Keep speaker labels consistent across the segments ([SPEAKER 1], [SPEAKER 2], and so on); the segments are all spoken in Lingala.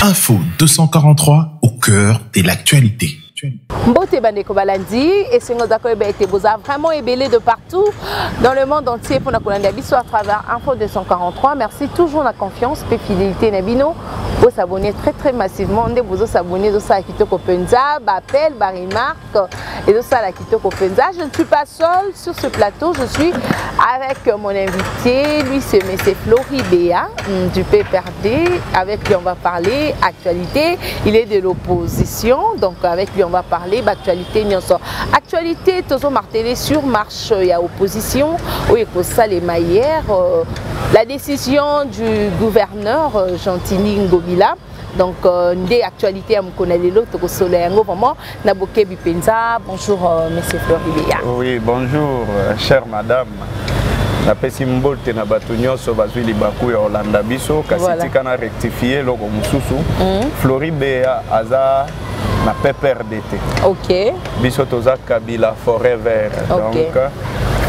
[SPEAKER 1] Info 243 au cœur de l'actualité.
[SPEAKER 2] Mbote Bandeko Balandi et Sengoza Koebete Boza vraiment ébélé de partout dans le monde entier pour la Biso à travers Info 243. Merci toujours la confiance et fidélité Nabino. Vous s'abonner très massivement. Vous s'abonner de ça à Kitoko Penza, Bapel, Barimark et de ça à Kitoko Penza. Je ne suis pas seule sur ce plateau. Je suis avec mon invité. Lui c'est M. Floribéa du PPRD. Avec lui on va parler actualité. Il est de l'opposition. Donc avec lui on va parler d'actualité. Actualité, toujours martelé sur marche et à opposition. Oui, pour ça les maillères. La décision du gouverneur Gentini Ngobila. Donc, des actualités à Mkonalelo, Tokosolengo, vraiment, Naboke Bipenza. Bonjour, monsieur Floribéa.
[SPEAKER 3] Oui, bonjour, chère madame. Na pesimbo te na batunyo so bazwi libaku ya Olanda biso kasi tika na rectifier logo mususu Floribéa aza na PPRD. OK. Biso toza Kabila Forever. Donc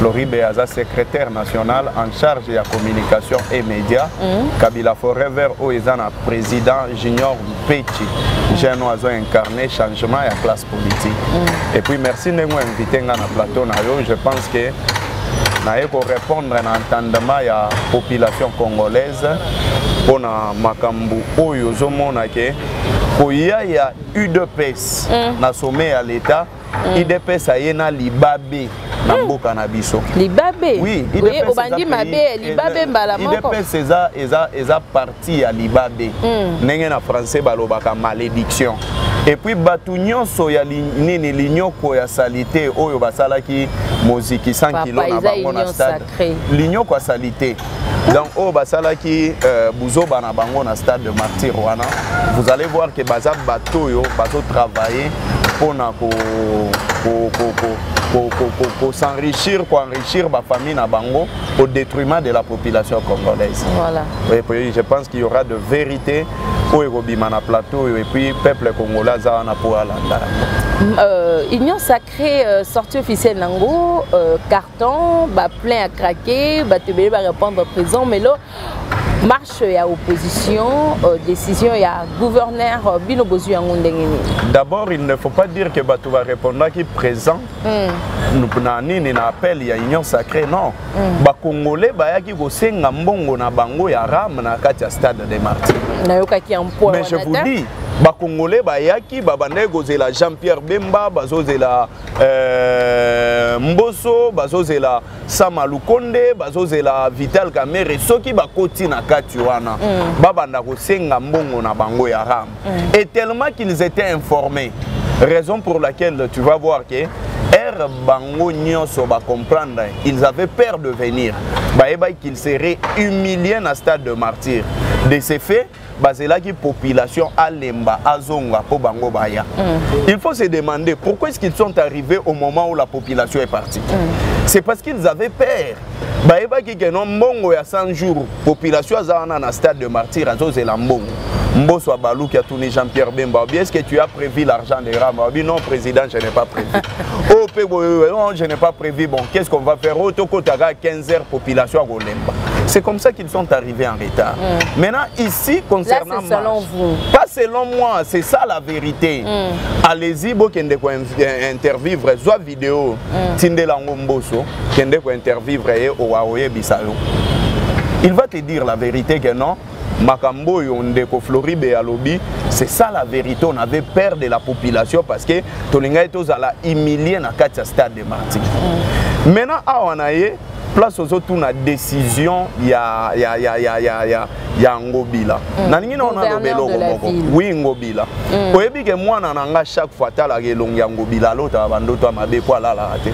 [SPEAKER 3] Floribéa aza secrétaire national en charge de la communication et médias. Kabila Forever o ezana président Junior Pechi. Jeune oiseau incarné changement et classe politique. Et puis merci de m'avoir invité na plateau na yo. Je pense que pour répondre à l'entendement de la population congolaise pour makambu oyo zomona ke koya ya UDPS na sommet à l'état UDPS ayena libabe na mboka na biso libabe oui obandi mabe libabe mbala moko UDPS eza parti ya libabe ndenge na français balobaka malédiction. Et puis batu nyonso ya nini linyoko ya salité oyo basalaki moziki 100 kg na bango na stade linyoko ya salité donc oyo basalaki buzoba na bango na stade de Martyr wana vous allez voir que baza bato yo bazo travailler pour s'enrichir, pour enrichir ma famille na bango au détriment de la population congolaise. Voilà. Et puis je pense qu'il y aura de vérité au Ebimana plateau et puis peuple congolais na pour alanda.
[SPEAKER 2] Union sacrée sortie officielle nango carton plein à craquer, tebele va répondre présent mais là marche et à opposition, décision et à gouverneur Bino Bozu Ngondengeni.
[SPEAKER 3] D'abord, il ne faut pas dire que Batou va répondre qui est présent. Nous n'avons pas appel à l'Union sacrée, non. Les Congolais, ils ont fait un bongo na bango ya ram na katia stade de Martyr. Mais je vous dis, les Congolais, ils ont fait la Jean-Pierre Bemba, ils ont Mboso, ils ont Samalou Konde, ils ont Vital Kamere, ceux qui ont na katuana babanda ko senga mbongo na bango ya ram et tellement qu'ils étaient informés, raison pour laquelle tu vas voir que bango nyonso ba comprendre ils avaient peur de venir qu'ils seraient humiliés dans le stade de Martyr. De ces faits la population alemba azonga po bango baya. Il faut se demander pourquoi est-ce qu'ils sont arrivés au moment où la population est partie. C'est parce qu'ils avaient peur. Qui non mbongo ya 100 jours population azana na stade de Martyr azozela mbongo. Mboso Balou qui a tourné Jean-Pierre Bemba. Est-ce que tu as prévu l'argent des rames? Non président, je n'ai pas prévu. Non, je n'ai pas prévu. Bon, qu'est-ce qu'on va faire? Au Tokotaga 15 heures population à Golemba. C'est comme ça qu'ils sont arrivés en retard. Maintenant, ici, concernant
[SPEAKER 2] là, selon vous.
[SPEAKER 3] Pas selon moi, c'est ça la vérité. Allez-y, vous qui intervivre, soit vidéo, Tindelango Mboso, qui intervivre au Aoye Bisalo. Il va te dire la vérité que non. Makambo Yondeko Floribéa lobby, c'est ça la vérité. On avait peur de la population parce que Tolinga est aux ala humilié na katia stade de Martyr. Maintenant, on a place aux autres na décision ya Ngobila. Naningi na on a lobelo moko. Oui Ngobila. Oyebi ke mwana nanga chaque fois tala ke longi Ngobila l'autre abando to mabe kwa la te.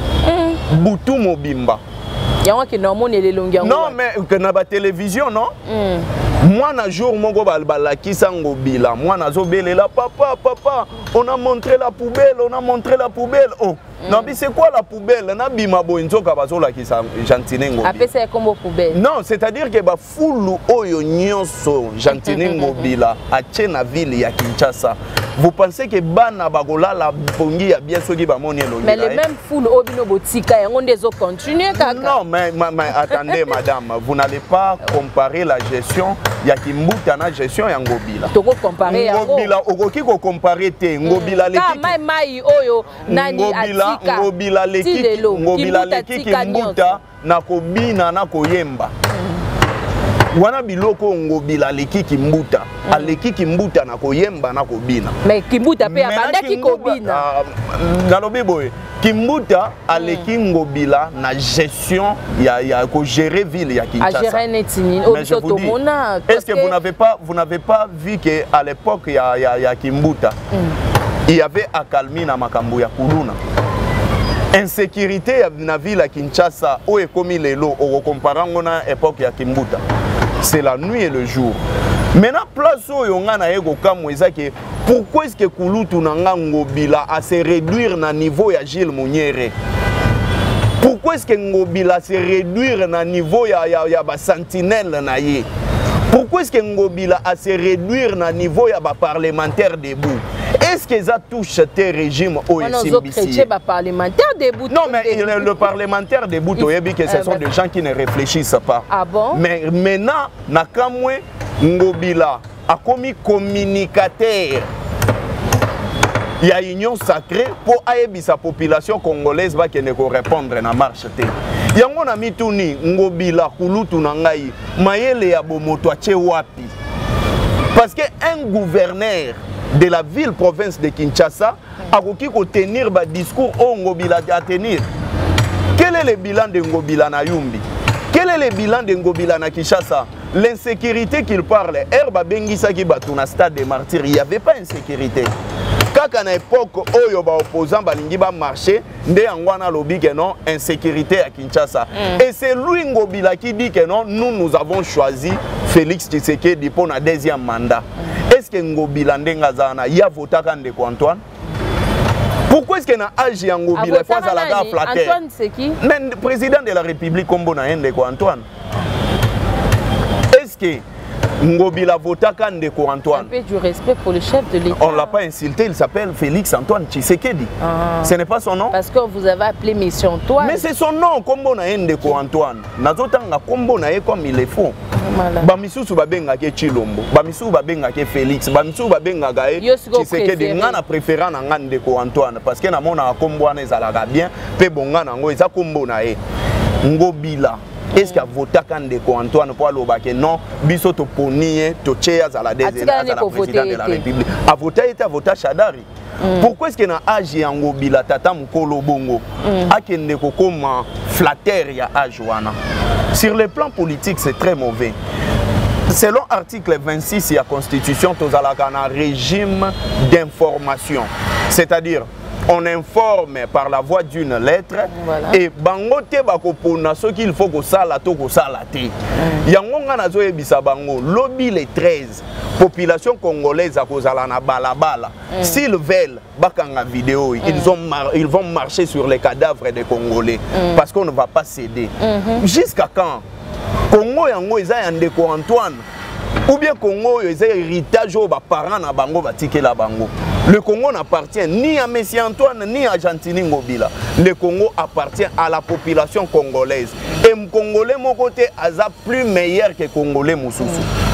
[SPEAKER 3] Butu mobimba.
[SPEAKER 2] Non
[SPEAKER 3] mais que na ba télévision non. Moi un jour mon balaki Ngobila. Moi nazo belela papa on a montré la poubelle, on a montré la poubelle. Oh Non, mais c'est quoi la poubelle? Na bima boinzo kabazola ki sa Jantine Ngobila.
[SPEAKER 2] Après c'est comme poubelle.
[SPEAKER 3] Non, c'est-à-dire que ba fulu oyo nyonso Jantine Ngobila a na ville ya Kinshasa. Vous pensez que bana bagola la pongi ya bien soki ba moni elongi?
[SPEAKER 2] Mais les mêmes foules obino botika yango ndezo continuer kaka.
[SPEAKER 3] Non, mais attendez madame, vous n'allez pas comparer la gestion ya Kimbuta na gestion ya Ngobila.
[SPEAKER 2] Toko comparer yango.
[SPEAKER 3] Ngobila okoki ko comparer te Ngobila leki.
[SPEAKER 2] Ka mai oyo nani atika.
[SPEAKER 3] Ngobila leki Kimbuta na kobina na koyemba. Wana biloko Ngobila leki Kimbuta. Aleki Kimbuta na koyemba na kobina.
[SPEAKER 2] Mais Kimbuta pe abandaki kobina.
[SPEAKER 3] Nalobi boye. Kimbuta aleki Ngobila na gestion ya ko gérer ville ya Kinshasa.
[SPEAKER 2] A gérer netini.
[SPEAKER 3] Est-ce que vous n'avez pas vu que à l'époque ya Kimbuta il y avait accalmie na makambo ya kuluna. Insécurité na ville ya Kinshasa o ekomi lelo o comparango na époque ya Kimbuta. C'est la nuit et le jour. Maintenant, place où on a pourquoi est-ce que Kulutu nanga Ngobila a se réduire na niveau ya Gilles Mouniere? Pourquoi est-ce que Ngobila se réduire na niveau ya ba sentinelle na ye? Pourquoi est-ce que Ngobila a se réduire na niveau ya ba parlementaire debout? Est-ce que ça touche tes régimes au SMBC?
[SPEAKER 2] Parlementaire debout.
[SPEAKER 3] Non, mais le parlementaire debout, que ce sont des gens qui ne réfléchissent pas.
[SPEAKER 2] Ah bon?
[SPEAKER 3] Mais maintenant, Nakamwe Ngobila a commis communicateur. Il y a une union sacrée pour aider sa population congolaise qui ne peut répondre à la marche. Il y a un ami Touni, Ngobila, Kulutu Nangai, Mayele Yabomoto, Wapi. Parce qu'un gouverneur de la ville-province de Kinshasa a qui tenir un discours au Ngobila à tenir. Quel est le bilan de Ngobila na Yumbi? Quel est le bilan de Ngobila na Kinshasa? L'insécurité qu'il parle, Herba Bengisa qui bat un stade de martyrs, il n'y avait pas d'insécurité. Quand à l'époque, Oyo ba opposant balingi ba marché, ndé angwana lobby que non, insécurité à Kinshasa. Et c'est lui Ngobila qui dit que non, nous avons choisi Félix Tshisekedi pour un deuxième mandat. Est-ce que Ngobila ndengazana ya votaka ndeko Antoine? Pourquoi est-ce que na agi Ngobila fois à la gare flatter?
[SPEAKER 2] Antoine c'est qui?
[SPEAKER 3] Le président de la République Kombo na ndeko Antoine. Est-ce que Ngobila votaka ndeko Antoine?
[SPEAKER 2] Un peu du respect pour le chef de l'État.
[SPEAKER 3] On ne l'a pas insulté, il s'appelle Félix Antoine Tshisekedi. Ce n'est pas son nom?
[SPEAKER 2] Parce que vous avez appelé Mission Antoine.
[SPEAKER 3] Mais c'est son nom, Kombo na ndeko Antoine. Nazotanga Kombo na comme il est faux. Bamisusu babenga ke Chilombo, bamisusu babenga ke Félix, bamisusu babenga gae Tshisekedi. Ngana préférant na ngana ndeko Antoine parce que na mona Kombo wana ezalaka bien, pe bonga nango eza Kombo na ye. Ngobila. Est-ce qu'il a voté ndeko Antoine pour le non, biso to ponier, to tcheya za la président de la République. A voté Chadari. Pourquoi est-ce qu'il a agi en Ngobila tata mukolo bongo? A kende ko koma flatter ya ajuana. Sur le plan politique, c'est très mauvais. Selon l'article 26 de la Constitution, nous avons un régime d'information. C'est-à-dire, on informe par la voie d'une lettre et bangote bakopona ce qu'il faut que ça la to ko salate. Yangonga nazo ebisa bango lobby les 13 population congolaise a kozala na balabala. S'ils veulent bakanga vidéo, ils vont marcher sur les cadavres des Congolais parce qu'on ne va pas céder. Jusqu'à quand Congo yango eza ya ndeko Antoine ou bien Congo eza héritage au ba parents na bango batike la bango. Le Congo n'appartient ni à Messie Antoine ni à Jantine Ngobila. Le Congo appartient à la population congolaise. Et les Congolais, mon côté, sont plus meilleurs que les Congolais.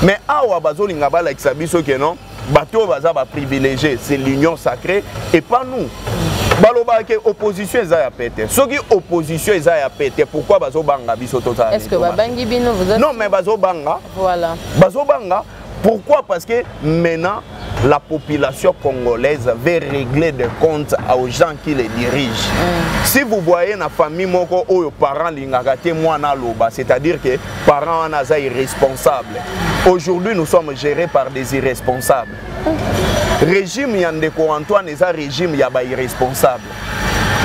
[SPEAKER 3] Mais awa bazoli ngaba la exabiso que non, bateau baza ba privilégié, c'est l'union sacrée et pas nous. Baloba ke opposition eza ya pété. Ceux qui opposition eza ya pété, pourquoi bazo banga biso total?
[SPEAKER 2] Est-ce que babangi bino vous êtes?
[SPEAKER 3] Non, mais bazo banga.
[SPEAKER 2] Voilà.
[SPEAKER 3] Bazo banga. Pourquoi? Parce que maintenant la population congolaise veut régler des comptes aux gens qui les dirigent. Si vous voyez la famille moko ou parents lingagate mwana loba, c'est-à-dire que parents sont irresponsables. Aujourd'hui, nous sommes gérés par des irresponsables. Régime Yandeko Antoine est un régime yaba irresponsable.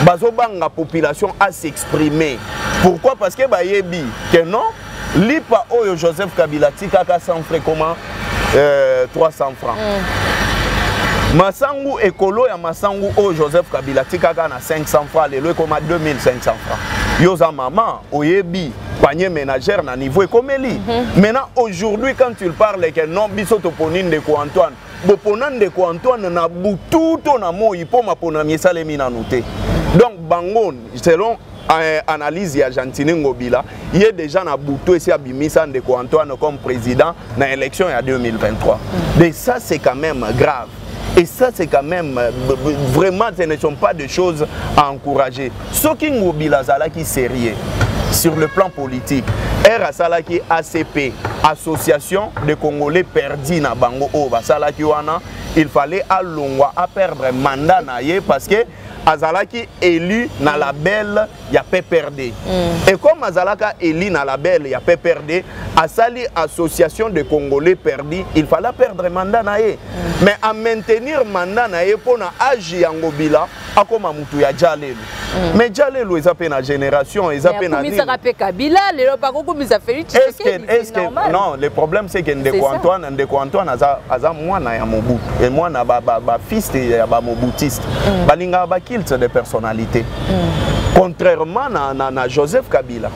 [SPEAKER 3] Bazobanga la population à s'exprimer. Pourquoi? Parce que bayebi que non, lipa oyo Joseph Kabila tika ka sans frais comment 300 francs. Masangu écolo ya Masangu au Joseph Kabila tikaka na 500 francs lelo comme 2500 francs. Yoza maman oyebi panier ménagère na niveau ekomeli. Maintenant aujourd'hui quand tu parles que non biso toponine de ko Antoine, boponan de ko Antoine na butu to na mo ipo mapona miesale mina noté. Donc bangon selon analyse ya Jantine Ngobila, il est déjà na butu et à Bimisa de ko Antoine comme président na élection ya 2023. Mais ça c'est quand même grave. Et ça, c'est quand même, vraiment, ce ne sont pas des choses à encourager. Ce qui Ngobila Zalaki sérieux sur le plan politique, Salaki ACP, Association de Congolais perdus na Bango Oba, Salaki Wana, il fallait à Longwa à perdre mandat naye parce que Azalaki élu na label ya PPRD. Et comme Azalaka élu na label ya PPRD, Asali association de Congolais perdus, il fallait perdre mandat naye. Mais à maintenir mandat naye pour na agi Ngobila akoma mutu ya Jalelu. Mais Jalelu ils appellent la génération, ils appellent na
[SPEAKER 2] Kabila, est-ce
[SPEAKER 3] que non, le problème c'est que Ndeko Antoine aza mwana ya Mobutu et mwana ba fils ya ba mobutiste. Balinga ba de personnalité. Contrairement à Joseph Kabila.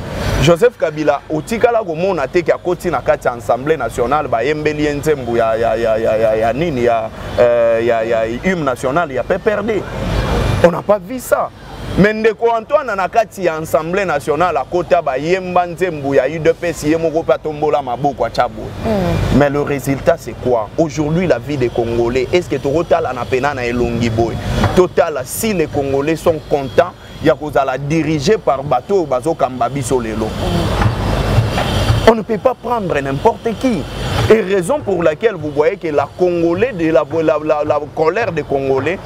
[SPEAKER 3] Joseph Kabila, au Tikala Gomona te ki akoti na kati Assemblée nationale ba yembeli nzembu ya nini ya hymne national ya PPRD. On n'a pas vu ça. Mais Ndeko Antoine na kati ya Assemblée nationale à kota ba yemba nzembu ya UDPS yemoko pa tombola maboko chabo. Mais le résultat c'est quoi? Aujourd'hui la vie des Congolais, est-ce que total en apena na elongi boy? Total si les Congolais sont contents, il y a cause à la diriger par bateau bazo kambabi solelo. On ne peut pas prendre n'importe qui. Et raison pour laquelle vous voyez que la Congolais de la colère des Congolais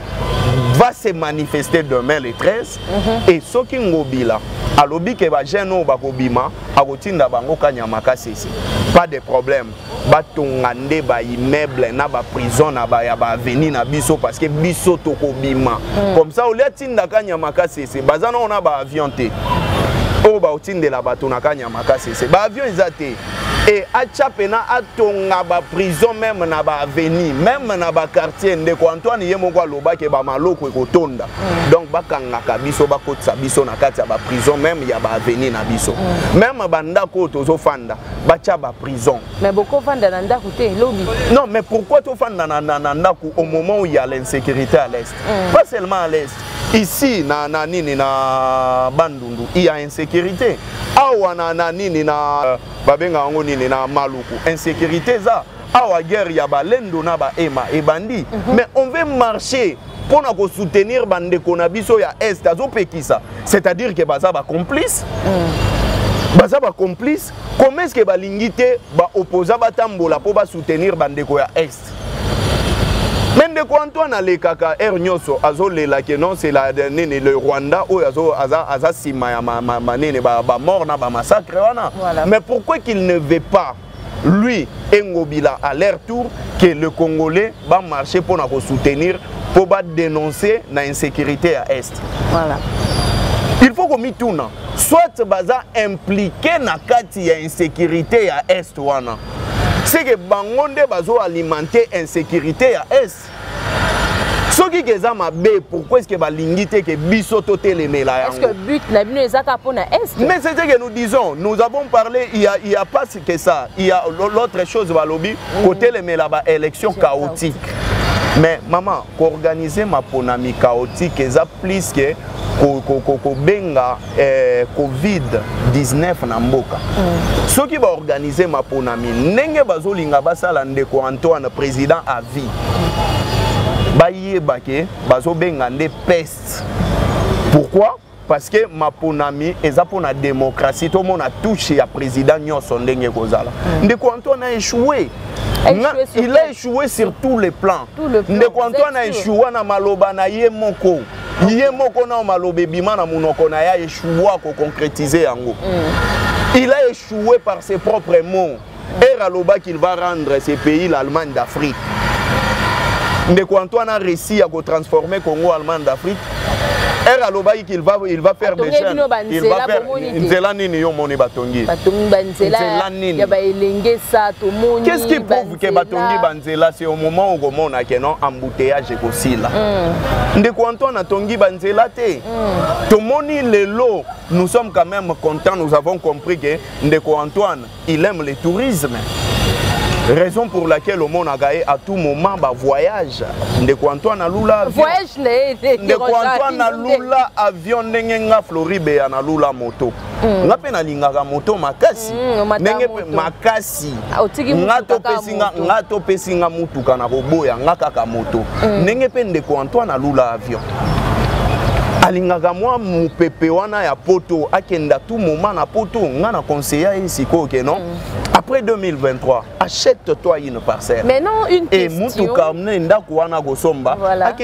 [SPEAKER 3] va se manifester demain le 13 et ce qui ngobila alobi ke ba jeno ba kobima akotinda bango kanyamaka sisi pas de problème batongande ba immeuble na ba prison na ba ya ba avenue na biso parce que biso tokobima comme ça olia tinda kanyamaka sisi bazana on a ba avion te o ba otindela bato na kanyamaka sisi ba avion ezate. Et à Tchapena, à Tonga, prison, même na ba avenue, même na ba quartier, Ndeko Antoine Yemogwa Loba ke ba maloko ko tonda. Donc bakanga ka biso ba kotsa biso na kati ya ba prison, même ya ba avenue na biso. Même banda ko tozo fanda, ba tcha ba prison.
[SPEAKER 2] Mais beaucoup fanda na ndako te lobi.
[SPEAKER 3] Non, mais pourquoi to fanda na ndako au moment où il y a l'insécurité à l'est? Pas seulement à l'est. Ici na nini na Bandundu, il y a insécurité. Awa na nini na babenga ngo nini na Maluku, insécurité ça. Awa guerre ya ba lendo na ba ema et bandi. Mais on veut marcher pour nous soutenir bandeko na biso ya est azo pekisa. C'est-à-dire que baza ba complice. Baza ba complice. Comment est-ce que ba lingité ba opposa ba tambola pour ba soutenir bandeko ya est? Mais Ndeko Antoine alekaka Nyoso azolela que non c'est la nene le Rwanda ou aza sima ya manene ba mort na ba massacre wana. Mais pourquoi qu'il ne veut pas lui Ngobila à leur tour que le Congolais va marcher pour nous soutenir pour dénoncer l'insécurité à est?
[SPEAKER 2] Voilà.
[SPEAKER 3] Il faut qu'on tourne. Soit baza impliqué na kati ya insécurité à est wana. C'est que bangonde bazo alimenter insécurité à est. Ce qui est mabe, pourquoi est-ce que balingité que biso totelemela?
[SPEAKER 2] Est-ce que but na bino ezaka pona est?
[SPEAKER 3] Mais c'est ce que nous disons. Nous avons parlé, il y a pas que ça. Il y a l'autre chose balobi côté les ba élection chaotique. Mais maman, organiser ma ponami chaotique eza plus que benga Covid-19 na mboka. Ceux qui va organiser ma ponami ndenge bazolinga basala Ndeko Antoine président à vie. Baye bake bazo benga nde peste. Pourquoi? Parce que ma ponami eza pour la démocratie, tout le monde a touché à président nyonso ndenge kozala. Ndeko Antoine a échoué. Il a échoué sur tous les plans. Ndeko Antoine a échoué na maloba na ye moko. Ye moko na malobe bima na munoko na ya échoué ko concrétiser yango. Il a échoué par ses propres mots. Et Raloba qu'il va rendre ces pays l'Allemagne d'Afrique. Ndeko Antoine a réussi à transformer Congo Allemagne d'Afrique. Alobaï qu'il va faire des chaînes. Il va faire Nzela nini yo moni batongi. Qu'est-ce qui prouve que batongi banzela c'est au moment où on a que non embouteillage aussi là. Ndeko Antoine Tongi banzela te. Tomoni lelo, nous sommes quand même contents, nous avons compris que Ndeko Antoine, il aime le tourisme. Raison pour laquelle au monde a gagné à tout moment bah voyage. Ndeko Antoine a lula
[SPEAKER 2] voyage
[SPEAKER 3] Ndeko Antoine a lula avion nenga Floribe na lula moto. Ngape na lingaka moto makasi. Nenge makasi. Ngato pesinga mutuka na boboya ngaka moto. Nenge pe Ndeko Antoine a lula avion. Alingaka mwa mupepe wana ya poto akenda tout moment na poto ngana conseiller ici que non. Après 2023, achète-toi une parcelle.
[SPEAKER 2] Maintenant, une question.
[SPEAKER 3] Voilà.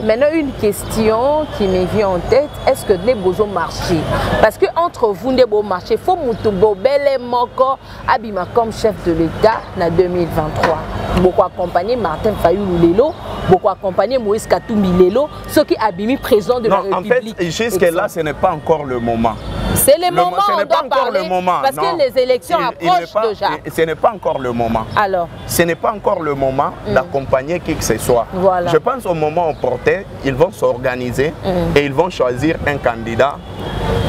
[SPEAKER 2] Maintenant, une question qui me vient en tête. Est-ce que les beaux marché? Parce que entre vous, les beaux marchés, il faut que bel moko abima comme chef de l'État en 2023. Beaucoup accompagné Martin Fayulu Lelo, beaucoup accompagné Moïse Katumbi Lelo, ceux qui abimi président de la République.
[SPEAKER 3] En fait, jusque là, ce n'est pas encore le moment.
[SPEAKER 2] C'est le moment,
[SPEAKER 3] ce n'est pas encore le moment.
[SPEAKER 2] Parce que les élections approchent déjà.
[SPEAKER 3] Ce n'est pas encore le moment.
[SPEAKER 2] Alors,
[SPEAKER 3] ce n'est pas encore le moment d'accompagner qui que ce soit.
[SPEAKER 2] Voilà.
[SPEAKER 3] Je pense au moment opportun, ils vont s'organiser et ils vont choisir un candidat.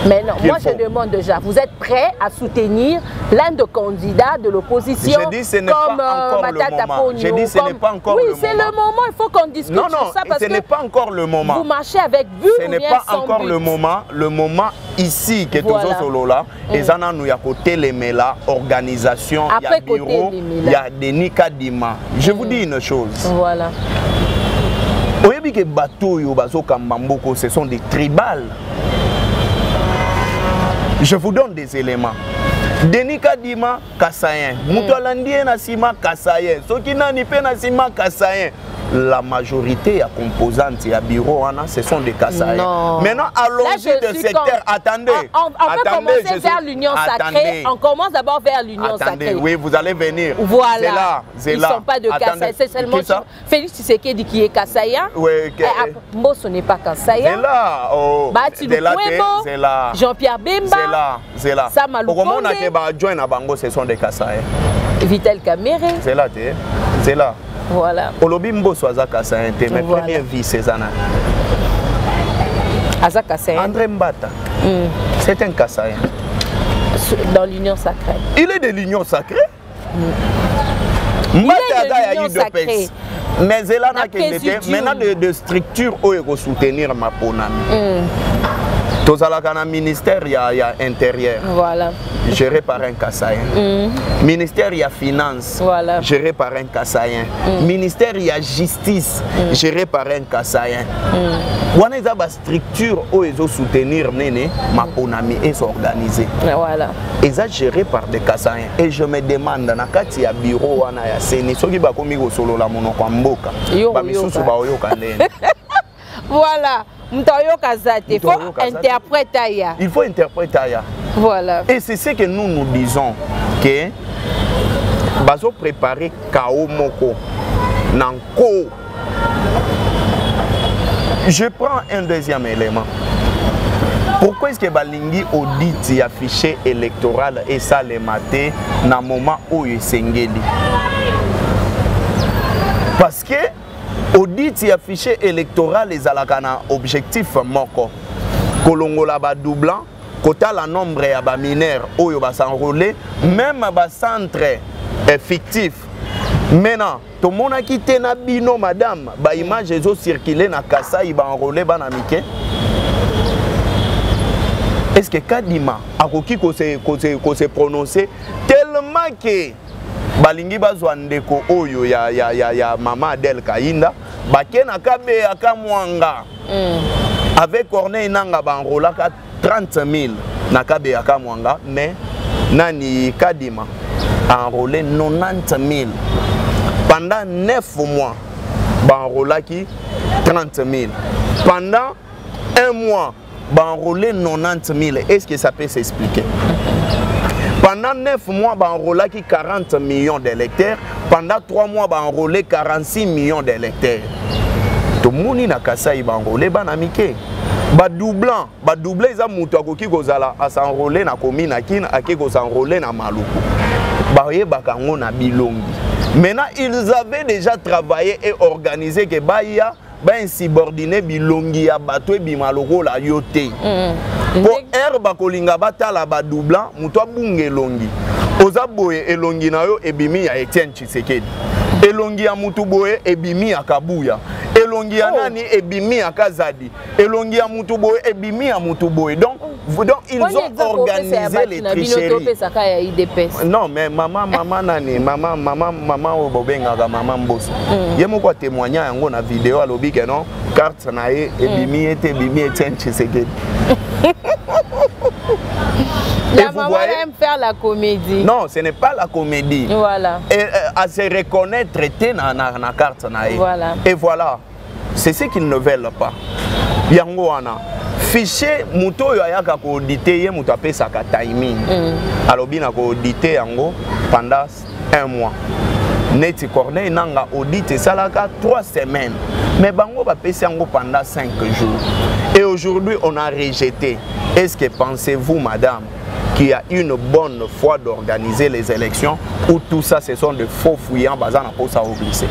[SPEAKER 2] Mais non, moi je demande déjà, vous êtes prêts à soutenir l'un des candidats de l'opposition
[SPEAKER 3] comme ce n'est pas encore le moment. Je dis ce n'est pas encore le moment.
[SPEAKER 2] Oui, c'est le moment, il faut qu'on discute
[SPEAKER 3] sur
[SPEAKER 2] ça parce
[SPEAKER 3] ce n'est pas encore le moment.
[SPEAKER 2] Vous marchez avec but
[SPEAKER 3] ce n'est pas encore le moment. Le moment ici que tous solo là, et ça nous y a côté les méla organisation, il y a bureau, il y a Denis Kadima. Je vous dis une chose.
[SPEAKER 2] Voilà.
[SPEAKER 3] Oyebi ke bateau yo bazo kambamboko, ce sont des tribales. Je vous donne des éléments. Denis Kadima, Kassayen. Moutoualandien Nassima, Kassayen. Sokina Nipe Nassima, Kassayen. La majorité à composantes et à bureau, ce sont des Kassaïens. Maintenant, allons-y de secteur. Attendez.
[SPEAKER 2] On peut commencer vers l'union sacrée. On commence d'abord vers l'union sacrée.
[SPEAKER 3] Oui, vous allez venir.
[SPEAKER 2] Voilà.
[SPEAKER 3] Ils
[SPEAKER 2] ne sont pas de Kassaïens. C'est seulement Félix Tshisekedi qui est Kassaïen.
[SPEAKER 3] Oui.
[SPEAKER 2] Mbosso n'est pas Kassaïen.
[SPEAKER 3] C'est là.
[SPEAKER 2] Bati Lukwebo, Jean-Pierre Bemba.
[SPEAKER 3] C'est là.
[SPEAKER 2] Samalou Konde.
[SPEAKER 3] Ce sont des Kassaïens.
[SPEAKER 2] Vitel Kamere.
[SPEAKER 3] C'est là. C'est là.
[SPEAKER 2] Voilà.
[SPEAKER 3] Olobi Mbosso Azaka Saint, mais première vie Cézanne.
[SPEAKER 2] Azaka Saint.
[SPEAKER 3] André Mbata. C'est un Kassaïen.
[SPEAKER 2] Dans l'union sacrée.
[SPEAKER 3] Il est de l'union sacrée. Mbata a eu deux pays. Mais il a maintenant de structures où il faut soutenir ma ponami. Tous à ministère, il y a intérieur.
[SPEAKER 2] Voilà.
[SPEAKER 3] Géré par un Kassaïen. Ministère, il y a finance.
[SPEAKER 2] Voilà.
[SPEAKER 3] Géré par un Kassaïen. Ministère, il y a justice. Géré par un Kassaïen. On a une structure où ils ont soutenir ma ponami et s'organiser.
[SPEAKER 2] Voilà.
[SPEAKER 3] Ils ont géré par des Kassaïens. Et je me demande, dans le bureau, on a Seni, ceux qui ont solo la monokamboka.
[SPEAKER 2] Voilà. Il faut interpréter.
[SPEAKER 3] Il faut interpréter.
[SPEAKER 2] Voilà.
[SPEAKER 3] Et c'est ce que nous disons que bazo préparer Kao Moko Nanko. Je prends un deuxième élément. Pourquoi est-ce que Balingi audit a fichier électoral et ça les maté dans le moment où il s'engage? Parce que audit et fichier électoral les alakana objectif moko kolongola ba doublant kota la nombre ya ba mineurs oyo ba s'enrôler même ba centre fictif. Maintenant to mona kité na bino madame ba image ezo circuler na Kasai ba enrôler bana mike. Est-ce que Kadima akoki ko se prononcer tellement que balingi bazwa ndeko oyo ya mama Adel Kainda bakena kabe akamwanga avec Corneille Nanga banrolaka 30 000 na kabe akamwanga mais nani Kadima enrôlé 90 000 pendant 9 mois banrolaki 30 000 pendant un mois banrolé 90 000. Est-ce que ça peut s'expliquer? Pendant 9 mois, on enrôlé 40 millions d'électeurs. Pendant 3 mois, on enrôlé 46 millions d'électeurs. to moni na Kasai banrôler bana mike ba doublant eza mutu akoki kozala a s'enrôler na commune na Kina ake ko s'enrôler na Maluku ba yebaka ngo na bilongi. Maintenant ils avaient déjà travaillé et organisé que baya ba insubordiner bilongi ya bato e bimaloko la yote po herba kolinga batala ba doublant mutu abunge longi oza boye elongi na yo ebimi ya Etienne Tshisekedi elongi ya mutu boye ebimi ya Kabuya elongi ya nani ebimi ya Kazadi elongi ya mutu boye ebimi ya mutu boye donc ils ont organisé les tricheries. Non mais maman nani maman obobengaka maman Mboso ye moko témoigner yango na vidéo alobi que non carte na ye ebimi Etienne Tshisekedi.
[SPEAKER 2] La maman aime faire la comédie.
[SPEAKER 3] Non, ce n'est pas la comédie.
[SPEAKER 2] Voilà.
[SPEAKER 3] Et à se reconnaître, traiter na carte na ye. Voilà. Et voilà. C'est ce qu'ils ne veulent pas. Yango wana. Fichier muto yo ayaka ko auditer ye muto apesa ka timing. Alobi na ko auditer yango pendant 1 mois. Neti Corneille nanga audit salaka 3 semaines. Mais bango ba pesa yango pendant 5 jours. Et aujourd'hui on a rejeté. Est-ce que pensez-vous madame qu'il y a une bonne foi d'organiser les élections ou tout ça ce sont de faux fouillants basant pour ça glisser?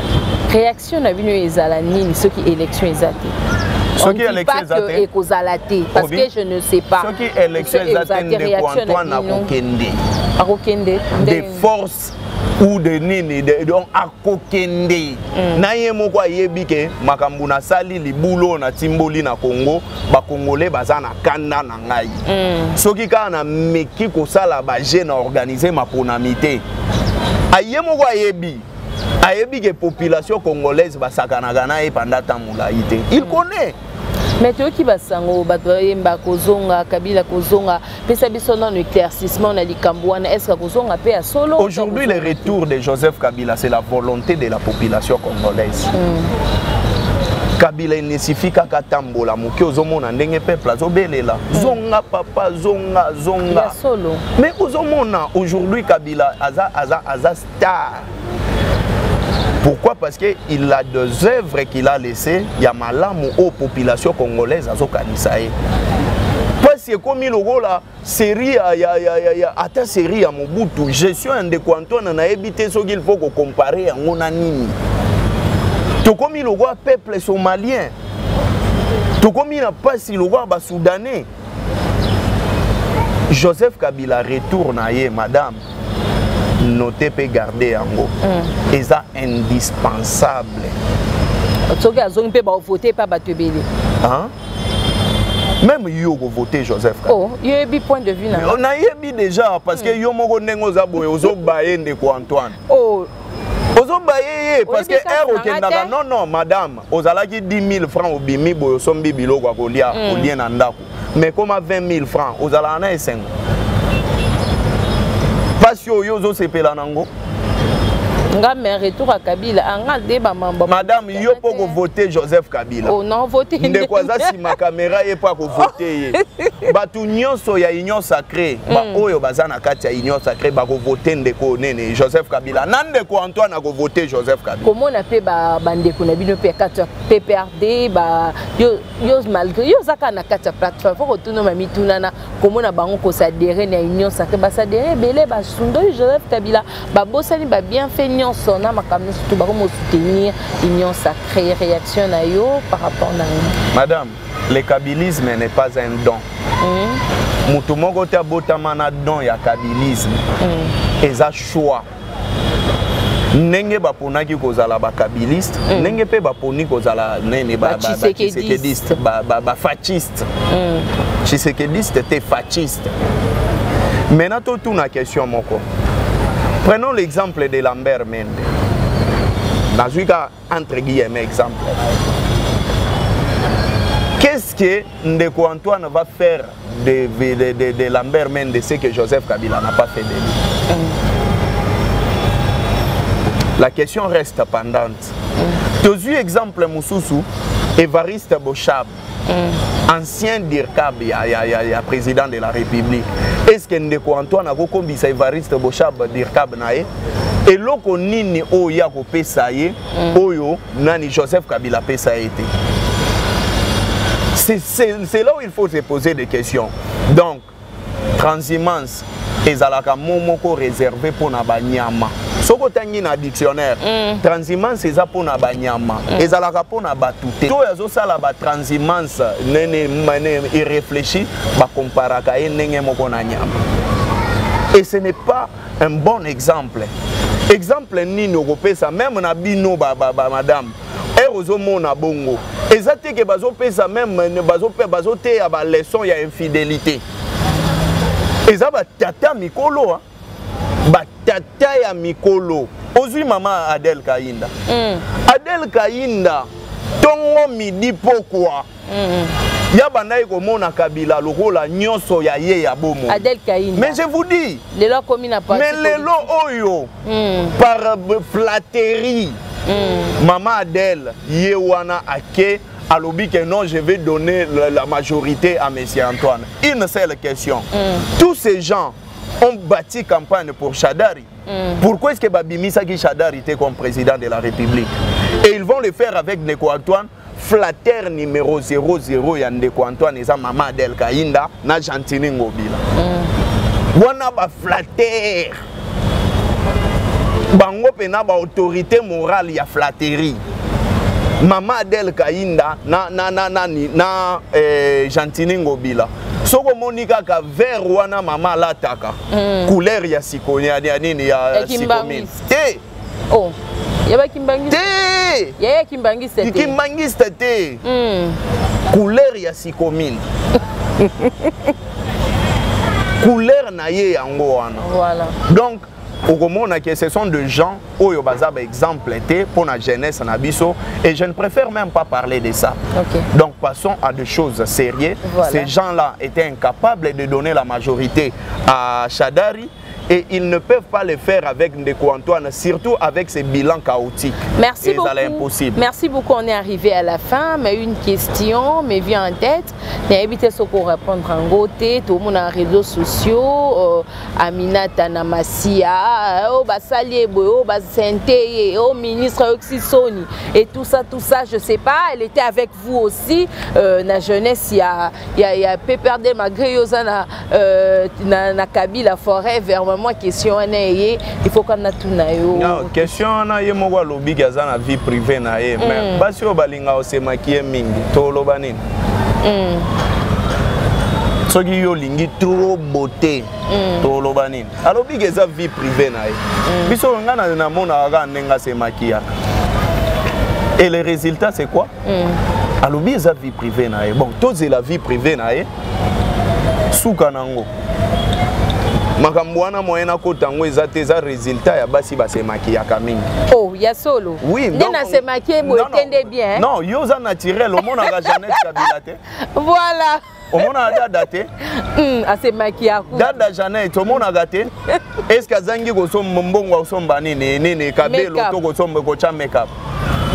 [SPEAKER 2] Réaction na bino ezala nini ceux qui élection ezate. On ne dit pas que ekozalate parce que je ne sais pas.
[SPEAKER 3] Ceux qui élection ezate de Antoine na kokende. Des forces ou de nini de donc akokende na ye moko ayebi ke makambo na sali libulo na timboli na Congo ba congolais baza na kanda na ngai soki ka na meki ko sala ba jeune organiser ma ponamité aye moko ayebi ke population congolaise ba sakana na e pendant tamula ité il connaît.
[SPEAKER 2] Mais tu qui va sango batwayemba kozonga Kabila kozonga pesa biso non éclaircissement na likambwana est-ce que kozonga pe à solo?
[SPEAKER 3] Aujourd'hui le retour de Joseph Kabila c'est la volonté de la population congolaise. Kabila ne suffit qu'à katambola moki ozomona ndenge peuple azobelela zonga papa zonga
[SPEAKER 2] solo.
[SPEAKER 3] Mais ozomona aujourd'hui Kabila aza star. Pourquoi? Parce qu'il a des œuvres qu'il a laissées. Il y a malamu aux populations congolaises à Zokanisae. Parce que comme il là, série à ta série à Mobutu, gestion de Antoine on a évité ce qu'il faut comparer à mon anime. Tout comme il peuple somalien. Tout comme il n'a pas si le roi soudanais. Joseph Kabila retourne à madame. Notez et garder en haut. Et ça indispensable. Hein? Même yo go voter Joseph Kabila.
[SPEAKER 2] Oh, il y a un point de vue là.
[SPEAKER 3] On a eu déjà parce que yo moko nengo za boye ozo baye ndeko Antoine.
[SPEAKER 2] Oh.
[SPEAKER 3] Ozo baye parce que okendaka non madame, ozalaki 10 000 francs au bimi boyo sombi biloko akolia olien na ndako. Mais comme 20 000 francs ozala na esengo.
[SPEAKER 2] Retour à Kabila.
[SPEAKER 3] Madame, yo poko voter Joseph Kabila.
[SPEAKER 2] Oh non, voter.
[SPEAKER 3] Ndekwaza si ma caméra est pas ko voter. Batu nyonso ya union sacrée, ba oyo bazana kati ya union sacrée ba ko voter ndeko nene Joseph Kabila. Nande ko Antoine a ko voter Joseph Kabila.
[SPEAKER 2] Comment on appelle ba bandeko na bino PPRD ba yo malgré yo zaka na kati ya plateforme faut que tout mami tunana comment na bango ko s'adhérer na union sacrée ba s'adhérer belé ba sundo Joseph Kabila ba bosani ba bien fait nyonso na makamno surtout ba ko soutenir union sacrée réaction na yo par rapport na
[SPEAKER 3] madame le kabilisme n'est pas un don. Mutu moko te botama na don ya kabilisme. Eza choix. Nenge baponaki kozala ba kabiliste, nenge pe baponi kozala nene ba tshisekediste, ba fasciste. Tshisekediste était fasciste. Maintenant tout na question moko. Prenons l'exemple de Lambert Mende. Nazuika entre guillemets exemple. Qu'est-ce que Ndeko Antoine va faire de Lambert Mende, ce que Joseph Kabila n'a pas fait de lui? La question reste pendante. Deuxième exemple, Moussoussou, Évariste Bochab, ancien DIRCAB, il y a président de la République. Est-ce que Ndeko Antoine a combi sa Evariste Bochab DIRCAB nae? Et loko nini oya ko pesa ye, oyo nani Joseph Kabila pesa été. C'est là où il faut se poser des questions. Donc, transhumance ezalaka momoko réservé pour na banyama. Soko tangi na dictionnaire, transhumance eza pour na banyama, ezalaka pour na batute. To yazo sala ba transhumance nene irréfléchi, ba comparaka nenge moko na nyama. Et ce n'est pas un bon exemple. Exemple nini okopesa même na bino madame. Erozo mona bongo. Ezate ke bazo pesa même bazo te ya ba leçon ya infidélité. Eza ba tata mikolo ba tata ya mikolo. Ozui mama Adel Kainda. Adel Kainda tongo midi pourquoi? Ya bandai ko mona Kabila lokola nyonso ya ye ya bomo. Adel Kainda. Mais je vous dis,
[SPEAKER 2] lelo komi na parti.
[SPEAKER 3] Mais lelo oyo par flatterie. Maman Adel yewana ake alobi que non, je vais donner la majorité à monsieur Antoine. Une seule question. Tous ces gens ont bâti campagne pour Shadari. Pourquoi est-ce que Babimisa qui Shadari était comme président de la République? Et ils vont le faire avec Ndeko Antoine. Flatteur numéro 00 ya Ndeko Antoine et sa maman Adel Kainda na Jantini Ngobila. Wana ba flatteur. Bango pena ba autorité morale ya flatterie. Maman Adel Kainda na Jantini Ngobila. Soko monika ka vert wana mama lataka. Couleur ya sikonia ya nini ya sikomine.
[SPEAKER 2] Oh. Yaba kimbangiste. Yaya kimbangiste.
[SPEAKER 3] Kimbangiste te. Couleur ya sikomine. Couleur na ye yango wana. Voilà. Donc okomona que ce sont des gens oyo bazaba exemple pour la jeunesse na biso et je ne préfère même pas parler de ça. Okay. Donc passons à des choses sérieuses. Voilà. Ces gens-là étaient incapables de donner la majorité à Shadari. Et ils ne peuvent pas le faire avec Ndeko Antoine, surtout avec ces bilans chaotiques.
[SPEAKER 2] Merci beaucoup.
[SPEAKER 3] Impossible.
[SPEAKER 2] Merci beaucoup. On est arrivé à la fin, mais une question me vient en tête. N'hésitez pas à répondre en côté. Tout le monde a réseaux sociaux. Aminata Namasia, Basalié, Basente, ministre Oxysoni. Et tout ça, je ne sais pas. Elle était avec vous aussi. La jeunesse, il y a Péperdé Magriosa na Kabila Forêt vers moi question il faut qu'on a tout nayo.
[SPEAKER 3] Non, question na ye moko lobi gaza na vie privée na ye mais basi o balinga o se maquiller mingi to loba nini. Soki yo lingi trop beauté to loba nini. Alobi gaza vie privée na ye. Biso ngana na mona ga nenga se maquiller. Et le résultat c'est quoi? Alobi gaza vie privée na ye. Bon, tous la vie privée na ye. Suka nango. Makambwana moyena kotango ezate za résultat ya basi ba se maquillaka mingi.
[SPEAKER 2] Oh, ya solo.
[SPEAKER 3] Oui,
[SPEAKER 2] donc na se maquiller bo tende bien.
[SPEAKER 3] Non, yo za naturel, au mona ga Jeannette Kabila te.
[SPEAKER 2] Voilà.
[SPEAKER 3] Au mona dada te.
[SPEAKER 2] A se maquillaka.
[SPEAKER 3] Dada Jeannette, au mona ga te. Est-ce que zangi go somba mbongo go somba nini kabelo to go somba go cha make-up.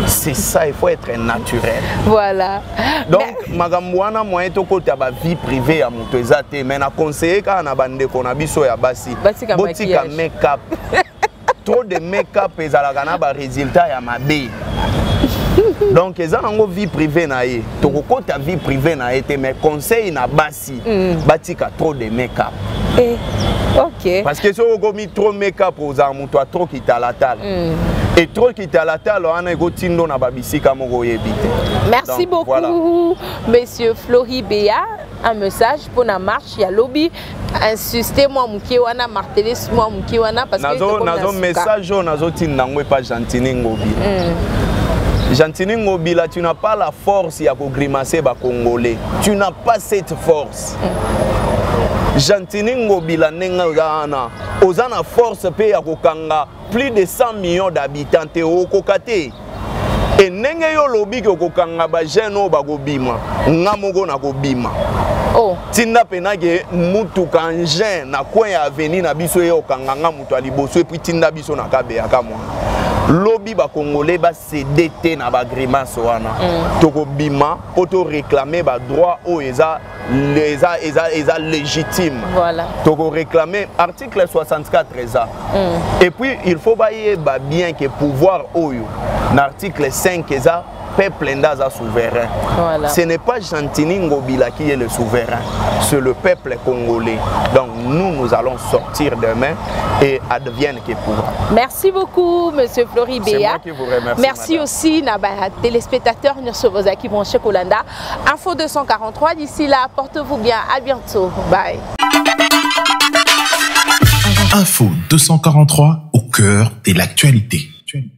[SPEAKER 3] C'est ça, il faut être naturel.
[SPEAKER 2] Voilà.
[SPEAKER 3] Donc, Magambouana, moi, je suis ma vie privée à mon toizate, mais je conseille quand on a bandé qu'on a biso ya basi. Botika make-up. Trop de make-up et ça a un résultat ya ma bé. Donc, ils ont une vie privée naïe. Tu as ta vie privée naïe, mais conseil na basi. Batika trop de make-up.
[SPEAKER 2] Ok.
[SPEAKER 3] Parce que si on a mis trop de make-up aux amours, tu as trop quitté la table. Et trop qui à la table, on a gotindo na babisi comme on éviter.
[SPEAKER 2] Merci beaucoup, voilà. Monsieur Flori Béa. Un message pour la marche, il y a lobby. Insistez moi mkiwana marteler moi mkiwana parce que
[SPEAKER 3] nazo message nazo tinangwe pas Jantini Ngobi. Jantini Ngobi là tu n'as pas la force ya ko grimacer ba congolais. Tu n'as pas cette force. Jantini Ngobi la nenga gana. Ozana force pe ya kokanga plus de 100 millions d'habitants te okokate. Et nenge yo lobby ko kokanga ba jeune ba go bima. Ngamoko na ko bima.
[SPEAKER 2] Oh.
[SPEAKER 3] Tinda penage mutu kanje na coin ya avenir na biso yo kanganga mutu aliboso et puis tinda biso na kabe ya kamwa. lobby ba congolais ba CDT na ba grimace wana toko bima auto réclamer ba droit au eza légitime.
[SPEAKER 2] Voilà.
[SPEAKER 3] Toko réclamer article 64 eza. Et puis il faut ba bien que pouvoir oyo l'article 5 eza peuple ndaza souverain.
[SPEAKER 2] Voilà.
[SPEAKER 3] Ce n'est pas Gentini Ngobila qui est le souverain, c'est le peuple congolais. Donc nous allons sortir demain et advienne que pourra.
[SPEAKER 2] Merci beaucoup, Monsieur Flori Béa.
[SPEAKER 3] C'est moi qui vous remercie.
[SPEAKER 2] Merci madame. Aussi, téléspectateurs, qui vont chez Kolanda. Info 243, d'ici là, portez-vous bien. À bientôt. Bye.
[SPEAKER 1] Info 243 au cœur de l'actualité.